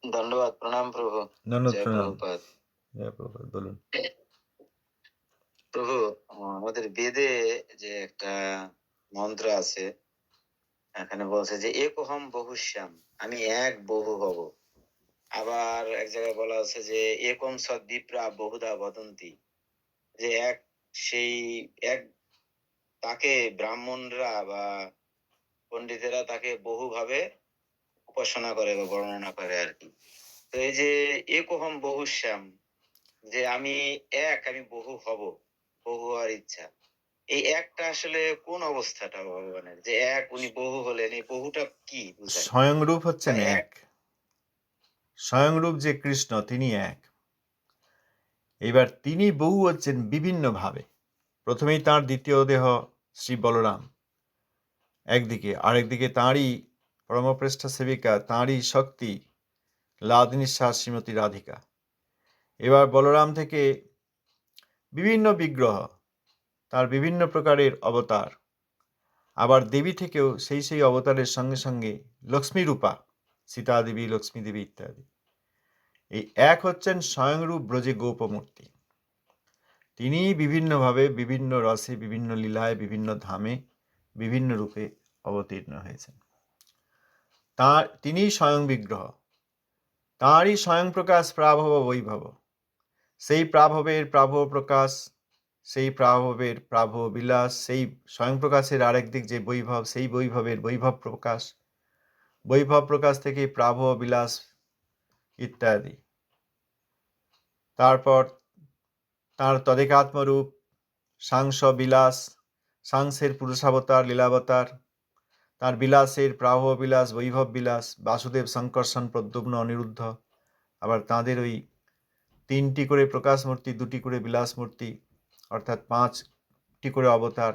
ধন্যবাদ, প্রণাম প্রভু। ধন্যবাদ, জয় প্রণাম। প্রভুপাদ। জয় প্রভুপাদ, বলুন। প্রভু, আমাদের বেদে যে একটা মন্ত্র আছে, এখানে বলছে যে একোহম বহুশ্যাম, আমি এক বহু হব। আবার এক জায়গায় বলা আছে যে একম সদ্বিপ্রা বহুধা বদন্তি, যে এক, সেই এক, তাকে ব্রাহ্মণরা বা পণ্ডিতেরা তাকে বহুভাবে উপাসনা করে বা বর্ণনা করে আর কি। তো এই যে একোহম বহুশ্যাম, যে আমি এক, আমি বহু হব, বহু হওয়ার ইচ্ছা, এই একটা আসলে কোন অবস্থাটা ভগবানের, যে এক উনি বহু হলেন, এই বহুটা কি বুঝায়? স্বয়ংরূপ হচ্ছেন বা এক। স্বয়ংরূপ যে কৃষ্ণ, তিনি এক। এবার তিনি বহু হচ্ছেন বিভিন্নভাবে। প্রথমেই তাঁর দ্বিতীয় দেহ শ্রী বলরাম একদিকে, আরেকদিকে তাঁরই পরমপ্রেষ্ঠ সেবিকা, তাঁরই শক্তি লাদিনীশা শ্রীমতী রাধিকা। এবার বলরাম থেকে বিভিন্ন বিগ্রহ, তার বিভিন্ন প্রকারের অবতার। আবার দেবী থেকেও সেই অবতারের সঙ্গে সঙ্গে লক্ষ্মী রূপা, সীতা দেবী, লক্ষ্মী দেবী ইত্যাদি। এই এক হচ্ছেন স্বয়ংরূপ ব্রজে গোপমূর্তি। তিনি বিভিন্নভাবে, বিভিন্ন রসে, বিভিন্ন লীলায়, বিভিন্ন ধামে, বিভিন্ন রূপে অবতীর্ণ হয়েছেন। তিনিই স্বয়ং বিগ্রহ, তাঁরই স্বয়ং প্রকাশ প্রাভব বৈভব। সেই প্রাভবের প্রাভব প্রকাশ, সেই প্রাভবের প্রাভব বিলাস, সেই স্বয়ং প্রকাশের আরেক দিক যে বৈভব, সেই বৈভবের বৈভব প্রকাশ, বৈভব প্রকাশ থেকে প্রাভব বিলাস ইত্যাদি। তারপর তাঁর তদেকাত্মরূপ সাংস বিলাস, সাংসের পুরুষাবতার, লীলাবতার, তাঁর বিলাসের প্রাভব বিলাস, বৈভব বিলাস, বাসুদেব, শঙ্কর্ষণ, প্রদ্যুম্ন, অনিরুদ্ধ। আবার তাঁদের ওই 3টি করে প্রকাশ মূর্তি, 2টি করে বিলাস মূর্তি, অর্থাৎ 5টি করে অবতার,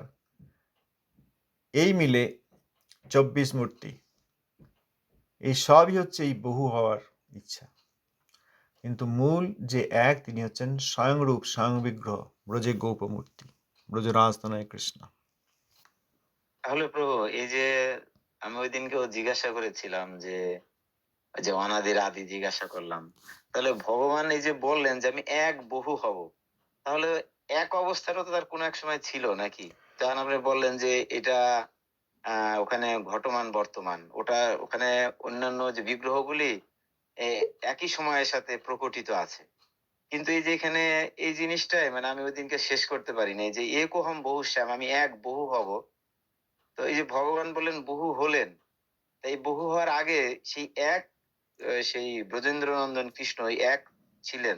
এই মিলে 24 মূর্তি। এই সবই হচ্ছে এই বহু হওয়ার ইচ্ছা। কিন্তু মূল যে এক, তিনি হচ্ছেন স্বয়ংরূপ, স্বয়ং বিগ্রহ, ব্রজে গোপমূর্তি, ব্রজরাজতনয় কৃষ্ণ। তাহলে প্রভু, এই যে আমি ওই দিনকেও জিজ্ঞাসা করেছিলাম যে যে অনাদির আদি জিজ্ঞাসা করলাম, তাহলে ভগবান এই যে বললেন যে আমি এক বহু হব, তাহলে এক অবস্থাটা তো তার কোন এক সময় ছিল নাকি? যেমন আপনি বললেন যে এটা ওখানে ঘটমান বর্তমান, ওটা ওখানে অন্যান্য যে বিগ্রহগুলি একই সময়ের সাথে প্রকটিত আছে। কিন্তু এই যে এখানে এই জিনিসটাই মানে আমি ওই দিনকে শেষ করতে পারিনি, যে একোহম বহু শ্যাম, আমি এক বহু হব। তো এই যে ভগবান বললেন বহু হলেন, এই বহু হওয়ার আগে সেই এক, সেই ব্রজেন্দ্র নন্দন কৃষ্ণ ওই এক ছিলেন,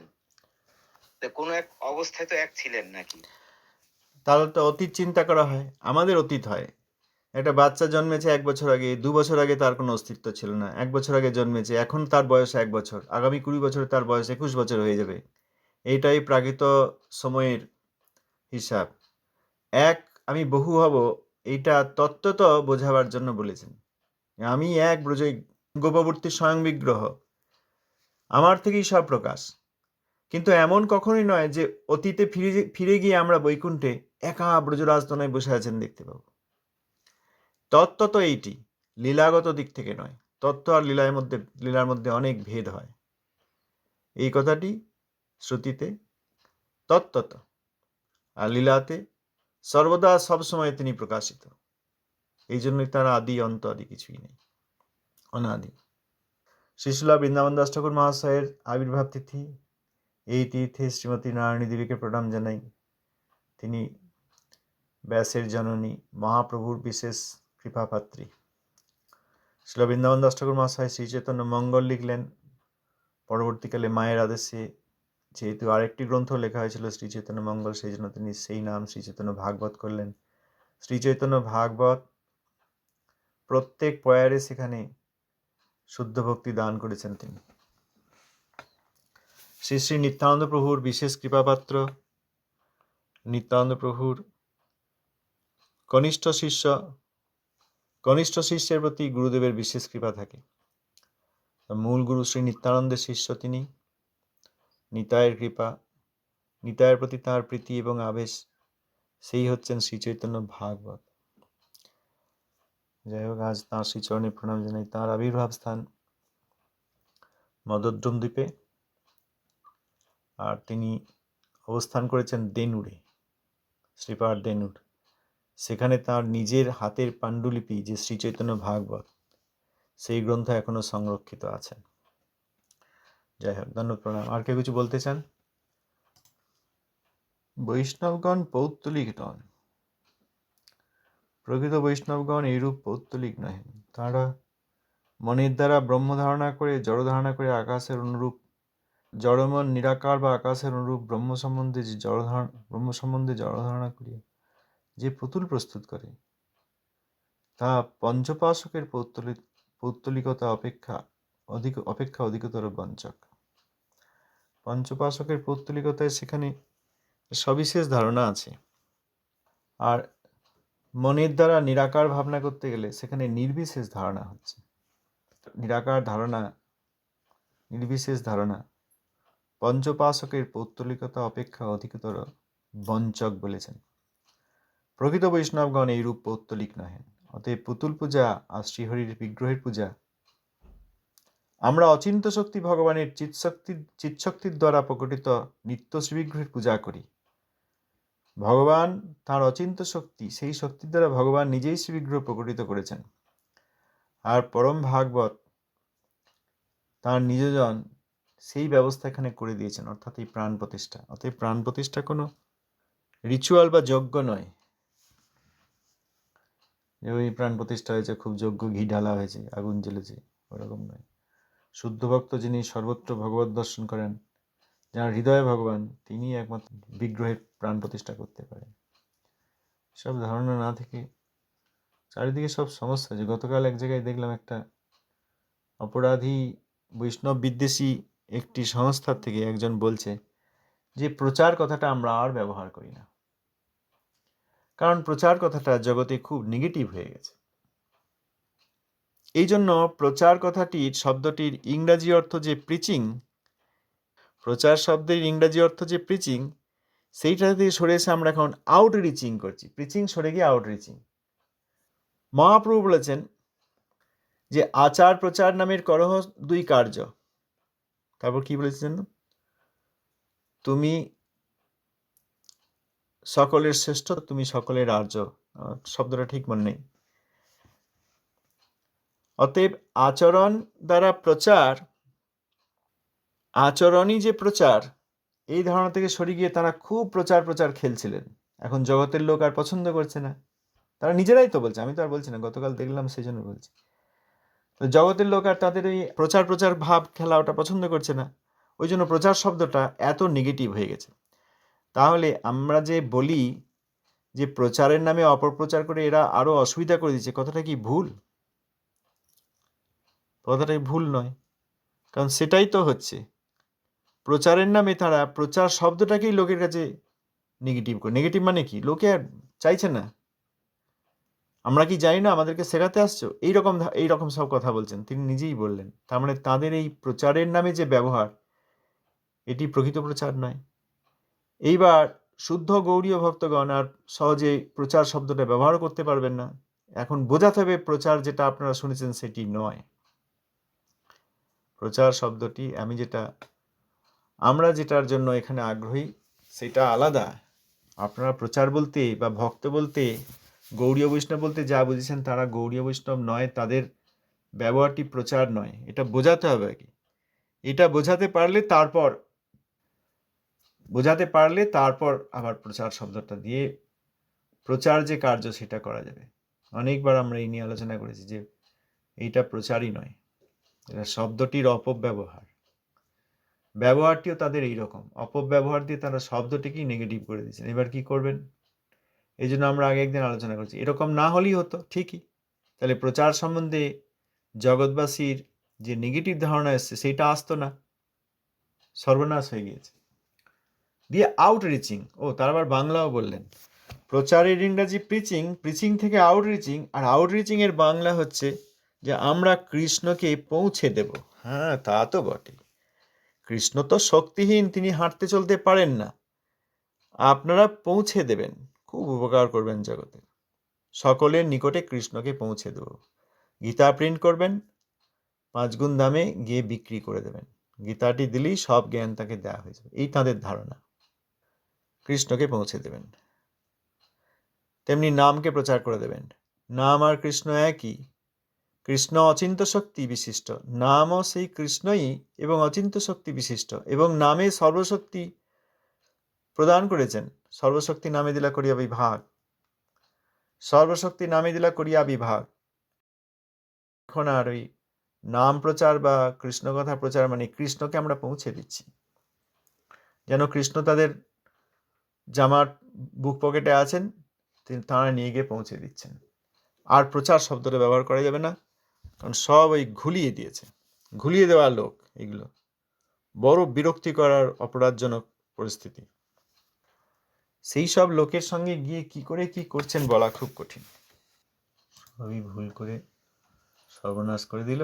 কোনো এক অবস্থায় তো এক ছিলেন নাকি? তাহলে তো অতীত চিন্তা করা হয়, আমাদের অতীত হয়। একটা বাচ্চা জন্মেছে 1 বছর আগে, 2 বছর আগে তার কোনো অস্তিত্ব ছিল না। 1 বছর আগে জন্মেছে, এখন তার বয়স 1 বছর, আগামী 20 বছরে তার বয়স 21 বছর হয়ে যাবে। এইটাই প্রাকৃত সময়ের হিসাব। এক, আমি বহু হব, এইটা তত্ত্বত বোঝাবার জন্য বলেছেন। আমি এক ব্রজে গোপবর্তী স্বয়ং বিগ্রহ, আমার থেকেই সব প্রকাশ। কিন্তু এমন কখনোই নয় যে অতীতে ফিরে গিয়ে আমরা বৈকুণ্ঠে একা ব্রজরাজতনায় বসে আছেন দেখতে পাবো। তত্ত্ব তো এইটি, লীলাগত দিক থেকে নয়। তত্ত্ব আর লীলার মধ্যে অনেক ভেদ হয়। এই কথাটি শ্রুতিতে তত্ত্বত, আর লীলাতে সর্বদা সবসময় তিনি প্রকাশিত। এই জন্যই তার আদি অন্ত আদি কিছুই নেই, অনাদি। শ্রীশুলা বৃন্দাবন দাস ঠাকুর মহাশয়ের আবির্ভাব তিথি, এই তীর্থে শ্রীমতী নারায়ণী দেবীকে প্রণাম জানাই। তিনি ব্যাসের জননী, মহাপ্রভুর বিশেষ কৃপাপাত্রী। শ্রীল বৃন্দাবন দাস ঠাকুর মহাশয় শ্রীচৈতন্য মঙ্গল লিখলেন। পরবর্তীকালে মায়ের আদেশে, যেহেতু আরেকটি গ্রন্থ লেখা হয়েছিল শ্রীচৈতন্য মঙ্গল, সেই জন্য তিনি সেই নাম শ্রীচৈতন্য ভাগবত করলেন। শ্রীচৈতন্য ভাগবত প্রত্যেক প্রয়ারে সেখানে শুদ্ধ ভক্তি দান করেছেন তিনি। শ্রী শ্রী নিত্যানন্দ প্রভুর বিশেষ কৃপাপাত্র, নিত্যানন্দ প্রভুর কনিষ্ঠ শিষ্যের প্রতি গুরুদেবের বিশেষ কৃপা থাকে। মূল গুরু শ্রী নিত্যানন্দের শিষ্য তিনি। নিতায়ের কৃপা, নিতায়ের প্রতি তাঁর প্রীতি এবং আবেশ, সেই হচ্ছেন শ্রীচৈতন্য ভাগবত। যাই হোক, আজ তাঁর শ্রীচরণে প্রণাম জানাই। তাঁর আবির্ভাব স্থান মদদ্রম দ্বীপে, আর তিনি অবস্থান করেছেন দেনুরে, শ্রীপাহাড় দেনুর। সেখানে তার নিজের হাতের পাণ্ডুলিপি যে শ্রীচৈতন্য ভাগবত, সেই গ্রন্থ এখনো সংরক্ষিত আছে। যাই হোক, ধন্যবাদ, প্রণাম। আর কেউ কিছু বলতে চান? বৈষ্ণবগণ পৌত্তলিক নন, প্রকৃত বৈষ্ণবগণ এইরূপ পৌত্তলিক নহেন। তাঁরা মনের দ্বারা ব্রহ্ম ধারণা করে, জড় ধারণা করে আকাশের অনুরূপ, জড়মন নিরাকার বা আকাশের অনুরূপ ব্রহ্ম সম্বন্ধে জড় ধারণা করিয়া যে পুতুল প্রস্তুত করে, তা পঞ্চপাশকের পৌত্তলিকতা অপেক্ষা অধিকতর বঞ্চক। পঞ্চপাশকের পৌত্তলিকতায় সেখানে সবিশেষ ধারণা আছে, আর মনের দ্বারা নিরাকার ভাবনা করতে গেলে সেখানে নির্বিশেষ ধারণা হচ্ছে। নিরাকার ধারণা, নির্বিশেষ ধারণা পঞ্চপাশকের পৌত্তলিকতা অপেক্ষা অধিকতর বঞ্চক বলেছেন। প্রকৃত বৈষ্ণবগণ এইরূপ পৌত্তলিক নহেন। অতএব পুতুল পূজা আর শ্রীহরির বিগ্রহের পূজা, আমরা অচিন্ত শক্তি ভগবানের চিৎশক্তির দ্বারা প্রকটিত নিত্য শ্রীবিগ্রহের পূজা করি। ভগবান তাঁর অচিন্ত শক্তি, সেই শক্তির দ্বারা ভগবান নিজেই শ্রীবিগ্রহ প্রকটিত করেছেন। আর পরম ভাগবত তাঁর নিজজন সেই ব্যবস্থা এখানে করে দিয়েছেন, অর্থাৎ এই প্রাণ প্রতিষ্ঠা। অতএব প্রাণ প্রতিষ্ঠা কোনো রিচুয়াল বা যজ্ঞ নয়, যে ওই প্রাণ প্রতিষ্ঠা হয়েছে, খুব যজ্ঞ, ঘি ঢালা হয়েছে, আগুন জ্বেলেছে, ওরকম নয়। শুদ্ধ ভক্ত যিনি সর্বত্র ভগবত দর্শন করেন, যার হৃদয়ে ভগবান, তিনি একমাত্র বিগ্রহের প্রাণ প্রতিষ্ঠা করতে পারেন। সব ধারণা না থেকে চারিদিকে সব সমস্যা। যে গতকাল এক জায়গায় দেখলাম একটা অপরাধী বৈষ্ণব বিদ্বেষী একটি সংস্থার থেকে একজন বলছে যে প্রচার কথাটা আমরা আর ব্যবহার করি না, কারণ প্রচার কথাটা জগতে খুব নেগেটিভ হয়ে গেছে। এই জন্য প্রচার কথাটির শব্দটির ইংরাজি অর্থ যে প্রিচিং, প্রচার শব্দের ইংরাজি অর্থ যে প্রিচিং, সেইটা থেকে সরে এসে আমরা এখন আউটরিচিং করছি। প্রিচিং সরে গিয়ে আউটরিচিং। মহাপ্রভু বলেছেন যে আচার প্রচার নামের করহ দুই কার্য। তারপর কি বলেছেন? তুমি সকলের শ্রেষ্ঠ, তুমি সকলের আর্য। শব্দটা ঠিক মনে নেই। অতএব আচরণ দ্বারা প্রচার, আচরণই যে প্রচার, এই ধারণা থেকে সরে গিয়ে তারা খুব প্রচার খেলছিলেন। এখন জগতের লোক আর পছন্দ করছে না, তারা নিজেরাই তো বলছে, আমি তো আর বলছি না, গতকাল দেখলাম সেই জন্য বলছি। তো জগতের লোক আর তাদের ওই প্রচার ভাব খেলা ওটা পছন্দ করছে না, ওই জন্য প্রচার শব্দটা এত নেগেটিভ হয়ে গেছে। তাহলে আমরা যে বলি যে প্রচারের নামে অপপ্রচার করে এরা আরো অসুবিধা করে দিচ্ছে, কথাটা কি ভুল? কথাটা ভুল নয়, কারণ সেটাই তো হচ্ছে। প্রচারের নামে তারা প্রচার শব্দটাকেই লোকের কাছে নেগেটিভ করে। নেগেটিভ মানে কি? লোকে আর চাইছে না। আমরা কি জানি না, আমাদেরকে শেখাতে আসছো, এইরকম সব কথা বলছেন, তিনি নিজেই বললেন। তার মানে তাদের এই প্রচারের নামে যে ব্যবহার, এটি প্রকৃত প্রচার নয়। এইবার শুদ্ধ গৌড়ীয় ভক্তগণ আর সহজে প্রচার শব্দটা ব্যবহার করতে পারবেন না। এখন বোঝাতে হবে প্রচার যেটা আপনারা শুনেছেন সেটি নয়। প্রচার শব্দটি আমরা যেটার জন্য এখানে আগ্রহী সেটা আলাদা। আপনারা প্রচার বলতে বা ভক্ত বলতে, গৌড়ীয় বৈষ্ণব বলতে যা বুঝেছেন তারা গৌড়ীয় বৈষ্ণব নয়, তাদের ব্যবহারটি প্রচার নয়, এটা বোঝাতে হবে আর কি। এটা বোঝাতে পারলে তারপর আবার প্রচার শব্দটা দিয়ে প্রচার যে কার্য সেটা করা যাবে। অনেকবার আমরা এই নিয়ে আলোচনা করেছি যে এইটা প্রচারই নয়, এটা শব্দটির অপব্যবহার। ব্যবহারটিও তাদের এইরকম অপব্যবহার দিয়ে তারা শব্দটিকেই নেগেটিভ করে দিচ্ছেন। এবার কি করবেন? এই জন্য আমরা আগে একদিন আলোচনা করছি, এরকম না হলেই হতো ঠিকই, তাহলে প্রচার সম্বন্ধে জগৎবাসীর যে নেগেটিভ ধারণা এসছে সেইটা আসতো না, সর্বনাশ হয়ে গিয়েছে। দিয়ে আউটরিচিং, তার আবার বাংলাও বললেন। প্রচারের ইংরাজি প্রিচিং, প্রিচিং থেকে আউটরিচিং, আর আউটরিচিং এর বাংলা হচ্ছে যে আমরা কৃষ্ণকে পৌঁছে দেব। হ্যাঁ, তা তো বটে। কৃষ্ণ তো শক্তিহীন, তিনি হাঁটতে চলতে পারেন না, আপনারা পৌঁছে দেবেন, খুব উপকার করবেন জগতে, সকলের নিকটে কৃষ্ণকে পৌঁছে দেব। গীতা প্রিন্ট করবেন, 5 গুণ দামে গিয়ে বিক্রি করে দেবেন, গীতাটি দিলেই সব জ্ঞান তাকে দেওয়া হয়ে যাবে, এই তাদের ধারণা। কৃষ্ণকে পৌঁছে দেবেন, তেমনি নামকে প্রচার করে দেবেন। নাম আর কৃষ্ণ একই, কৃষ্ণ অচিন্ত শক্তি বিশিষ্ট, নামও সেই কৃষ্ণই এবং অচিন্ত শক্তি বিশিষ্ট, এবং নামে সর্বশক্তি প্রদান করেছেন। সর্বশক্তি নামে দিলা করিয়া বিভাগ, সর্বশক্তি নামে দিলা করিয়া বিভাগ। এখন আর ওই নাম প্রচার বা কৃষ্ণ কথা প্রচার মানে কৃষ্ণকে আমরা পৌঁছে দিচ্ছি, যেন কৃষ্ণ তাদের জামার বুক পকেটে আছেন, তারা নিয়ে গিয়ে পৌঁছে দিচ্ছেন। আর প্রচার শব্দটা ব্যবহার করা যাবে না, কারণ সব ওই ঘুলিয়ে দিয়েছে, ঘুলিয়ে দেওয়া লোক এগুলো, বড় বিরক্তিকর আর অপরাধজনক পরিস্থিতি। সেই সব লোকের সঙ্গে গিয়ে কি করে কি করছেন বলা খুব কঠিন। সবই ভুল করে সর্বনাশ করে দিল।